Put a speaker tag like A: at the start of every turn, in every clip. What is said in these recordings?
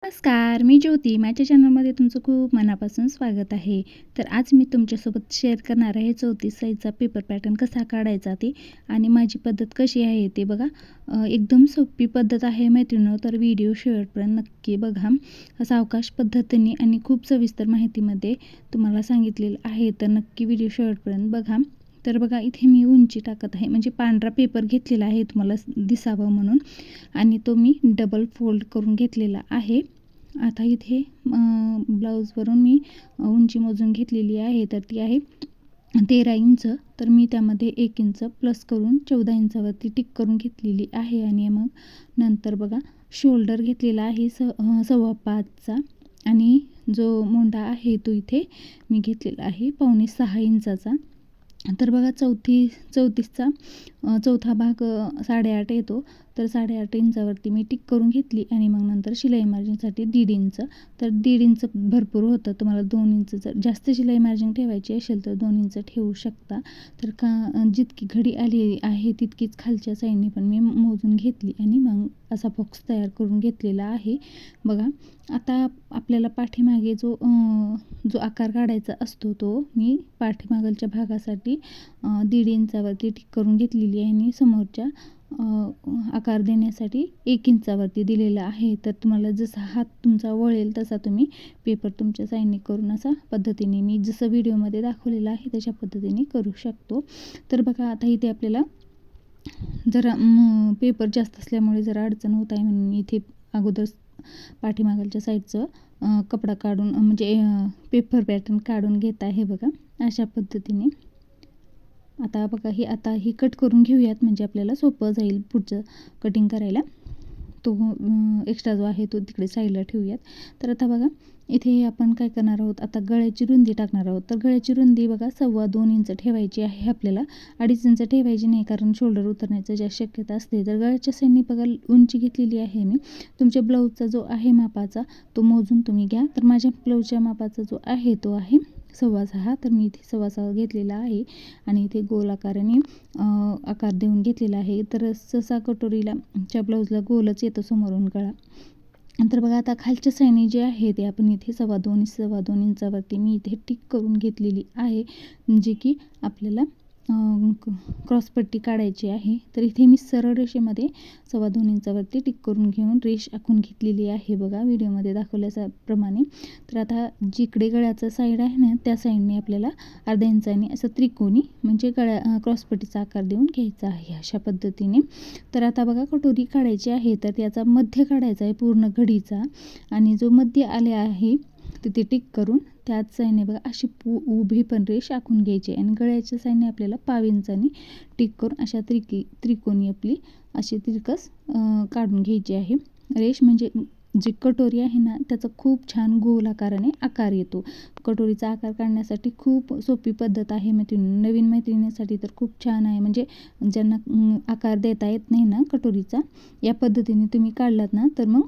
A: नमस्कार, मी ज्योती. माझ्या चॅनलमध्ये तुमचं खूप मनापासून स्वागत आहे. तर आज मी तुमच्यासोबत शेअर करणार आहे 34 साईजचा पेपर पॅटर्न कसा काढायचा ते आणि माझी पद्धत कशी आहे ते बघा. एकदम सोपी पद्धत आहे मैत्रिणींनो, तर व्हिडिओ शेवटपर्यंत नक्की बघा. सावकाश पद्धतीने आणि खूप सविस्तर माहितीमध्ये तुम्हाला सांगितलेलं आहे, तर नक्की व्हिडिओ शेवटपर्यंत बघा. तर बघा इथे मी उंची टाकत आहे, म्हणजे पांढरा पेपर घेतलेला आहे तुम्हाला दिसावं म्हणून आणि तो मी डबल फोल्ड करून घेतलेला आहे. आता इथे ब्लाऊजवरून मी उंची मोजून घेतलेली आहे, तर ती आहे 13 इंच. तर मी त्यामध्ये 1 इंच प्लस करून 14 इंचावरती टिक करून घेतलेली आहे. आणि मग नंतर बघा शोल्डर घेतलेला आहे 5.25चा आणि जो मोंढा आहे तो इथे मी घेतलेला आहे 5.25 इंचाचा. तर बघा 34चा चौथा भाग 8.5 येतो, तर 8.5 इंचावरती मी टिक करून घेतली आणि मग नंतर शिलाई मार्जिनसाठी 1.5 इंच. तर 1.5 इंच भरपूर होतं, तुम्हाला 2 इंच जर जास्त शिलाई मार्जिन ठेवायची असेल तर 2 इंच ठेवू शकता. तर जितकी घडी आली आहे तितकीच खालच्या साईडने पण मी मोजून घेतली आणि मग असा बॉक्स तयार करून घेतलेला आहे बघा. आता आपल्याला पाठीमागे जो जो आकार काढायचा असतो तो मी पाठीमागलच्या भागासाठी 1.5 इंचावरती टिक करून घेतलेली आहे आणि समोरच्या आकार देण्यासाठी 1 इंचावरती दिलेला आहे. तर तुम्हाला जसा हात तुमचा वळेल तसा तुम्ही पेपर तुमच्या साईडने करून असा पद्धतीने मी जसं व्हिडिओमध्ये दाखवलेलं आहे तशा पद्धतीने करू शकतो. तर बघा आता इथे आपल्याला जरा पेपर जास्त असल्यामुळे जरा अडचण होत आहे, म्हणून इथे अगोदर पाठीमागलच्या साईडचं कपडा काढून म्हणजे पेपर पॅटर्न काढून घेत आहे बघा अशा पद्धतीने. आता ही कट करून घेऊयात, म्हणजे आपल्याला सोपं जाईल पुढचं कटिंग करायला. तो एक्स्ट्रा जो आहे तो तिकडे साईडला ठेवूयात. तर आता बघा इथे आपण काय करणार आहोत, आता गळ्याची रुंदी टाकणार आहोत. तर गळ्याची रुंदी बघा 2.25 इंच ठेवायची आहे आपल्याला. 2.5 इंच ठेवायची नाही, कारण शोल्डर उतरण्याची जास्त शक्यता असते. तर गळ्याच्या साईडने बघा उंची घेतलेली आहे मी. तुमच्या ब्लाऊजचा जो आहे मापाचा तो मोजून तुम्ही घ्या. तर माझ्या ब्लाऊजच्या मापाचा जो आहे तो आहे 6.25. तर मी इथे 6.25 घेतलेला आहे आणि इथे गोल आकाराने आकार देऊन घेतलेला आहे. तर सहसा कटोरीला च्या ब्लाऊजला गोलच येतो समोरून गळा. तर बघा आता खालच्या साईडने जे आहे ते आपण इथे 2.25 इंचावरती मी इथे टिक करून घेतलेली आहे, जे की आपल्याला क्रॉसपट्टी काढायची आहे. तर इथे मी सरळ रेषेमध्ये 2.25 इंचावरती टिक करून घेऊन रेष आखून घेतलेली आहे बघा व्हिडिओमध्ये दाखवल्याप्रमाणे. तर आता जिकडे गळ्याचा साईड आहे ना त्या साईडने आपल्याला अर्ध्या इंचाने असं त्रिकोणी म्हणजे क्रॉसपट्टीचा आकार देऊन घ्यायचा आहे अशा पद्धतीने. तर आता बघा कटोरी काढायची आहे, तर त्याचा मध्य काढायचा आहे पूर्ण घडीचा आणि जो मध्य आले आहे तिथे टिक करून त्याच साईडने बघा अशी उभी पण रेष आखून घ्यायची आणि गळ्याच्या साईडने आपल्याला 1.5 इंचाने टिक करून अशा त्रिकोणी आपली अशी तिरकस काढून घ्यायची आहे रेष. म्हणजे जी कटोरी आहे ना त्याचा खूप छान गोल आकाराने आकार येतो. कटोरीचा आकार काढण्यासाठी खूप सोपी पद्धत आहे नवीन मैत्रिणींसाठी तर खूप छान आहे. म्हणजे ज्यांना आकार देता येत नाही ना कटोरीचा, या पद्धतीने तुम्ही काढलात ना तर मग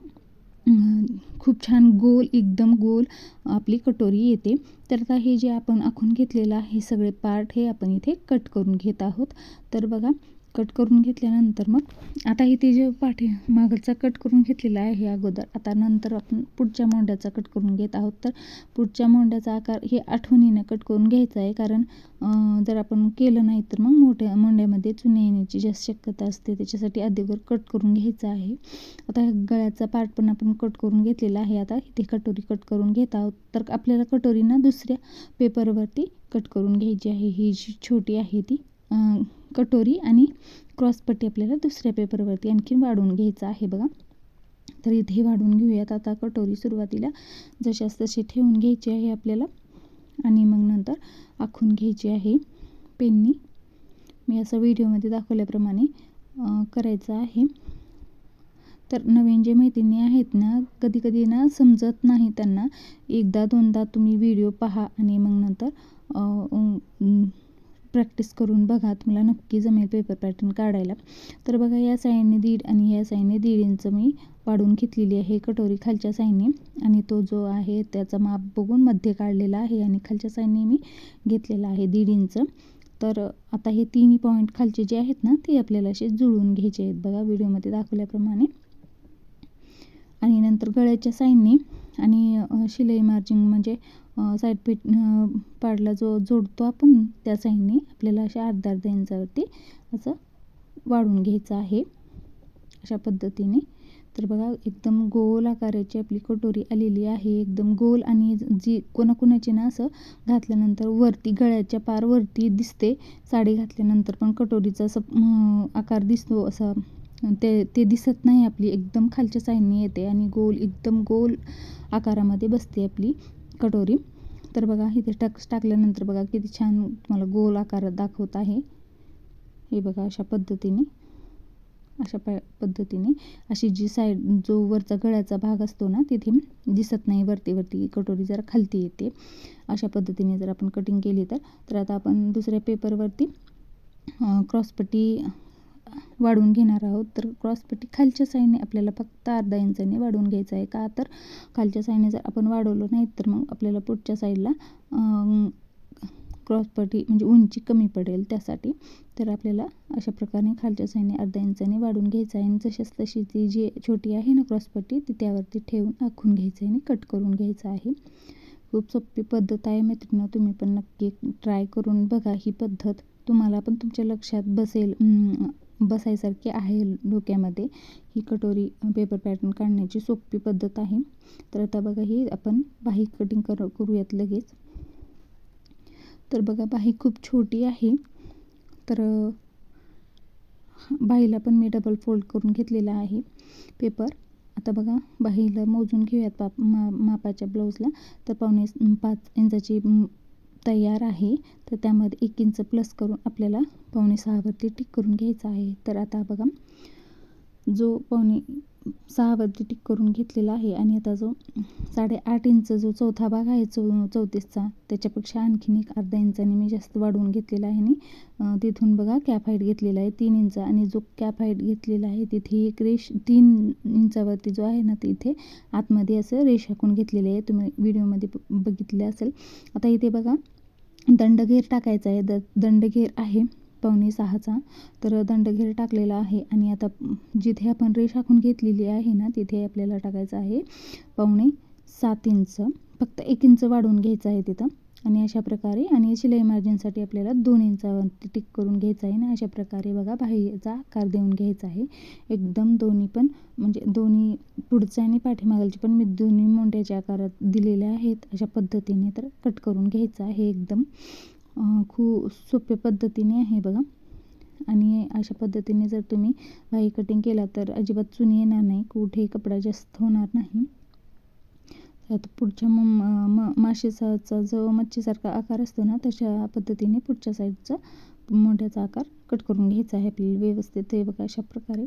A: खूप छान गोल एकदम गोल आपली कटोरी येते. तर आता हे जे आपण आखून घेतलेलं आहे सगळे पार्ट हे आपण इथे कट करून घेत आहोत. तर बघा कट करून घेतल्यानंतर मग आता इथे जे मागचा कट करून घेतलेला आहे अगोदर, आता नंतर आपण पुढच्या मोंड्याचा कट करून घेत आहोत. तर पुढच्या मोंड्याचा आकार हे आठवणीने कट करून घ्यायचा आहे, कारण जर आपण केलं नाही तर मग मोठ्या मोंड्यामध्ये चुने येण्याची जास्त शक्यता असते. त्याच्यासाठी अगोदर कट करून घ्यायचं आहे. आता गळ्याचा पार्ट पण आपण कट करून घेतलेला आहे. आता इथे कटोरी कट करून घेत आहोत. तर आपल्याला कटोरीना दुसऱ्या पेपरवरती कट करून घ्यायची आहे. ही जी छोटी आहे ती कटोरी आणि क्रॉसपट्टी आपल्याला दुसऱ्या पेपरवरती आणखीन वाढवून घ्यायचं आहे बघा. तर इथे वाढवून घेऊयात. आता कटोरी सुरुवातीला जशास तशी ठेवून घ्यायची आहे आपल्याला आणि मग नंतर आखून घ्यायची आहे पेननी. मी असं व्हिडिओमध्ये दाखवल्याप्रमाणे करायचं आहे. तर नवीन जे मैत्रिणी आहेत ना, कधी कधी ना समजत नाही त्यांना, एकदा दोनदा तुम्ही व्हिडिओ पहा आणि मग नंतर प्रॅक्टिस करून बघा, तुम्हाला नक्की जमेल पेपर पॅटर्न काढायला. तर बघा या साईडने 1.5 आणि या साईडने 1.5 इंच मी वाढवून घेतलेली आहे कटोरी खालच्या साईडने आणि तो जो आहे त्याचा माप बघून मध्ये काढलेला आहे आणि खालच्या साईडने मी घेतलेला आहे 1.5 इंच. तर आता हे तिन्ही पॉईंट खालचे जे आहेत ना ते आपल्याला असे जुळवून घ्यायचे आहेत बघा व्हिडिओमध्ये दाखवल्याप्रमाणे. आणि नंतर गळ्याच्या साईडने आणि शिलाई मार्जिंग म्हणजे साईड पीठ पाडला जो जोडतो आपण त्या साईडने आपल्याला अशा अर्धा इंचावरती असं वाढून घ्यायचं आहे अशा पद्धतीने. तर बघा एकदम गोल आकाराची आपली कटोरी आलेली आहे, एकदम गोल. आणि जी कोणाकोणाची ना असं घातल्यानंतर वरती गळ्याच्या पार वरती दिसते, साडी घातल्यानंतर पण कटोरीचा असं आकार दिसतो, असं ते दिसत नाही. आपली एकदम खालच्या साईडने येते आणि गोल एकदम गोल आकारामध्ये बसते आपली कटोरी. तर बघा इथे टक्स टाकल्यानंतर बघा किती छान तुम्हाला गोल आकारात दाखवत आहे. हे बघा अशा पद्धतीने अशी जी साईड जो वरचा गळ्याचा भाग असतो ना तिथे दिसत नाही, वरती कटोरी जरा खालती येते. अशा पद्धतीने जर आपण कटिंग केली तर आता आपण दुसऱ्या पेपरवरती क्रॉसपट्टी वाढवून घेणार आहोत. तर क्रॉसपट्टी खालच्या साईडने आपल्याला फक्त अर्धा इंचाने वाढवून घ्यायचं आहे. का तर खालच्या साईडने जर आपण वाढवलं नाही तर मग आपल्याला पुढच्या साईडला क्रॉसपट्टी म्हणजे उंची कमी पडेल त्यासाठी. तर आपल्याला अशा प्रकारे खालच्या साईडने अर्धा इंचाने वाढवून घ्यायचं आहे. आणि जशीच तशी ती जी छोटी आहे ना क्रॉसपट्टी ती त्यावरती ठेवून आखून घ्यायचं आहे आणि कट करून घ्यायचं आहे. खूप सोपी पद्धत आहे मैत्रिणी, तुम्ही पण नक्की ट्राय करून बघा. ही पद्धत तुम्हाला पण तुमच्या लक्षात बसायसारखी आहे डोक्यामध्ये. ही कटोरी पेपर पॅटर्न काढण्याची सोपी पद्धत आहे. तर आता बघा ही आपण बाही कटिंग करूयात लगेच. तर बघा बाही खूप छोटी आहे, तर बाहीला पण मी डबल फोल्ड करून घेतलेला आहे पेपर. आता बघा बाहीला मोजून घेऊयात मापाच्या ब्लाऊजला. तर 5.5 इंचाची तयार आहे. तर त्यामध्ये 1 इंच प्लस करून आपल्याला 5.6 वरती टिक करून घ्यायचा आहे. तर आता बघा जो 5.6 वरती टिक करून घेतलेला आहे आणि आता जो 8.5 इंच जो चौथा भाग आहे 34चा त्याच्यापेक्षा आणखीन एक अर्धा इंचाने मी जास्त वाढवून घेतलेला आहे. आणि तिथून बघा कॅप हाईट घेतलेला आहे 3 इंच. आणि जो कॅप हाईट घेतलेला आहे तिथे एक 3 इंचावरती जो आहे ना तिथे आतमध्ये असं रेष आखून घेतलेली आहे, तुम्ही व्हिडिओमध्ये बघितले असेल. आता इथे बघा दंडघेर टाकायचा आहे. दंडघेर आहे 5.6चा. तर दंडघेर टाकलेला आहे. आणि आता जिथे आपण रेष आखून घेतलेली आहे ना तिथे आपल्याला टाकायचं आहे 5.7 इंच. फक्त 1 इंच वाढवून घ्यायचं आहे तिथं. आणि अशा प्रकारे आणि शिलाई मार्जिनसाठी आपल्याला 2 इंचावरती टिक करून घ्यायचं आहे ना. अशा प्रकारे बघा बाहीचा आकार देऊन घ्यायचा आहे एकदम. दोन्ही पण म्हणजे दोन्ही पुढचे आणि पाठीमागलचे पण मी दोन्ही मोंढ्याच्या आकारात दिलेले आहेत अशा पद्धतीने. तर कट करून घ्यायचं आहे एकदम. खूप सोप्या पद्धतीने आहे बघा. आणि अशा पद्धतीने जर तुम्ही बाही कटिंग केला तर अजिबात चुनी येणार नाही, कुठेही कपडा जास्त होणार नाही. आता पुढच्या माशीचा जो मच्छीसारखा आकार असतो ना तशा पद्धतीने पुढच्या साईडचा मोठ्याचा आकार कट करून घ्यायचा आहे आपल्याला व्यवस्थित. हे बघा अशा प्रकारे.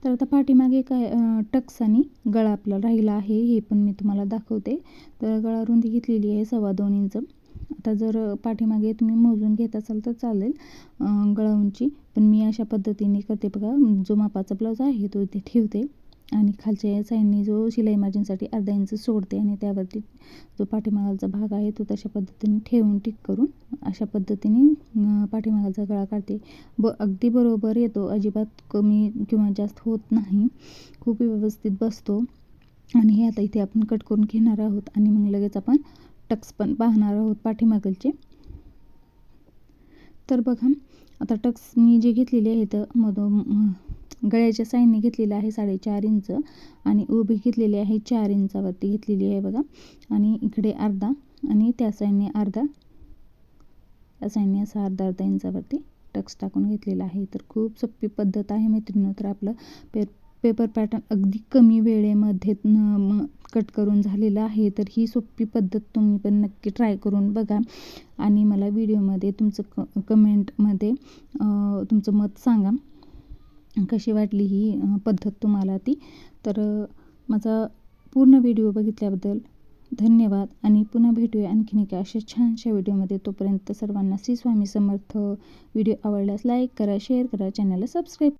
A: तर आता पाठीमागे काय टक्स आणि गळा आपला राहिला आहे हे पण मी तुम्हाला दाखवते. तर गळा रुंदी घेतलेली आहे 2.25 इंच. आता जर पाठीमागे तुम्ही मोजून घेत असाल तर चालेल गळा उंची, पण मी अशा पद्धतीने करते बघा. जो मापाचा ब्लाऊज आहे तो इथे ठेवते आणि खालच्या साईडने जो शिलाई मार्जिनसाठी अर्धा इंच सोडते आणि त्यावरती जो पाठीमागाचा भाग आहे तो तशा पद्धतीने ठेवून टिक करून अशा पद्धतीने पाठीमागाचा गळा काढते. अगदी बरोबर येतो, अजिबात कमी किंवा जास्त होत नाही, खूप व्यवस्थित बसतो. आणि हे आता इथे आपण कट करून घेणार आहोत आणि मग लगेच आपण टक्स पण पाहणार आहोत पाठीमागलचे. तर बघा आता टक्स मी जे घेतलेले आहेत गळ्याच्या साईडने घेतलेलं आहे 4.5 इंच आणि उभी घेतलेली आहे 4 इंचावरती घेतलेली आहे बघा. आणि इकडे अर्धा आणि त्या साईडने अर्धा, त्या साईडने असा अर्धा इंचावरती टक्स टाकून घेतलेला आहे. तर खूप सोपी पद्धत आहे मैत्रिणी. तर आपलं पेपर पॅटर्न अगदी कमी वेळेमध्ये कट करून झालेलं आहे. तर ही सोपी पद्धत तुम्ही पण नक्की ट्राय करून बघा आणि मला व्हिडिओमध्ये तुमचं कमेंटमध्ये तुमचं मत सांगा कशी वाटली ही पद्धत तुम्हाला ती. तर माझा पूर्ण व्हिडिओ बघितल्याबद्दल धन्यवाद आणि पुन्हा भेटूया आणखीन एका अशा छानशा व्हिडिओमध्ये. तोपर्यंत सर्वांना श्री स्वामी समर्थ. व्हिडिओ आवडल्यास लाईक करा, शेअर करा, चॅनलला सबस्क्राईब